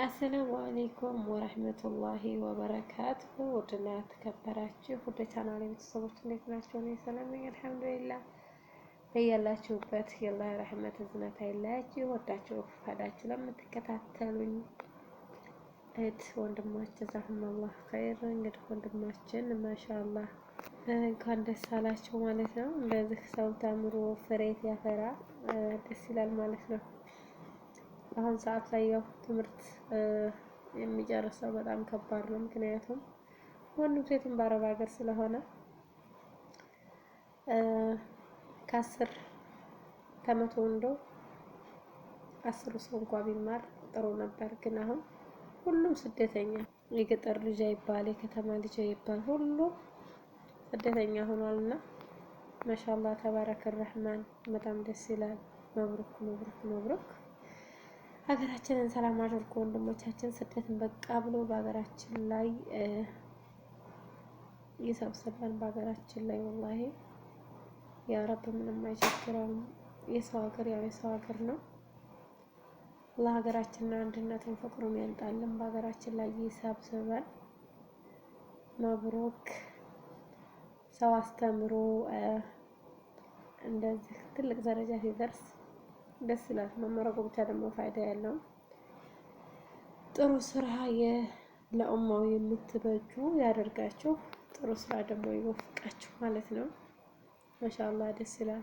አሰላሙ አለይኩም ወረህመቱላሂ ወበረካቱሁ። ውድና ተከበራችሁ ወደ ቻናሌ ቤተሰቦች እንዴት ናቸው? እኔ ሰላም ነኝ አልሐምዱሊላህ። በያላችሁበት የአላህ ረህመት እዝነት አይለያችሁ። ወዳችሁ ፈቃዳችሁ ለምትከታተሉኝ እህት ወንድሞች ጀዛኩሙላህ ኸይር። እንግዲህ ወንድማችን ማሻአላህ እንኳን ደስ አላችሁ ማለት ነው። እንደዚህ ሰው ተምሮ ፍሬት ያፈራ ደስ ይላል ማለት ነው። አሁን ሰዓት ላይ ያው ትምህርት የሚጨርሰው በጣም ከባድ ነው። ምክንያቱም ወንዱም ሴቱም በአረብ ሀገር ስለሆነ ከ10 ከመቶ እንደው 10 ሰው እንኳን ቢማር ጥሩ ነበር። ግን አሁን ሁሉም ስደተኛ፣ የገጠር ልጅ አይባል የከተማ ልጅ አይባል ሁሉም ስደተኛ ሆኗልና ማሻአላህ ተባረከ ረህማን በጣም ደስ ይላል። መብሩክ መብሩክ መብሩክ። ሀገራችንን ሰላም አድርጎ ወንድሞቻችን ስደትን በቃ ብሎ በሀገራችን ላይ ይሰብስበን። በሀገራችን ላይ ወላሂ ያ ረብ ምንም አይቸግረውም። የሰው ሀገር ያው የሰው ሀገር ነው። አላህ ሀገራችንን አንድነትን ፍቅሩን ያንጣልን። በሀገራችን ላይ ይሰብስበን። መብሩክ። ሰው አስተምሮ እንደዚህ ትልቅ ደረጃ ሲደርስ ደስ ይላል። መመረቁ ብቻ ደግሞ ፋይዳ ያለው ጥሩ ስራ ለኡማው የምትበጁ ያደርጋችሁ። ጥሩ ስራ ደግሞ ይወፍቃችሁ ማለት ነው። ማሻአላህ ደስ ይላል።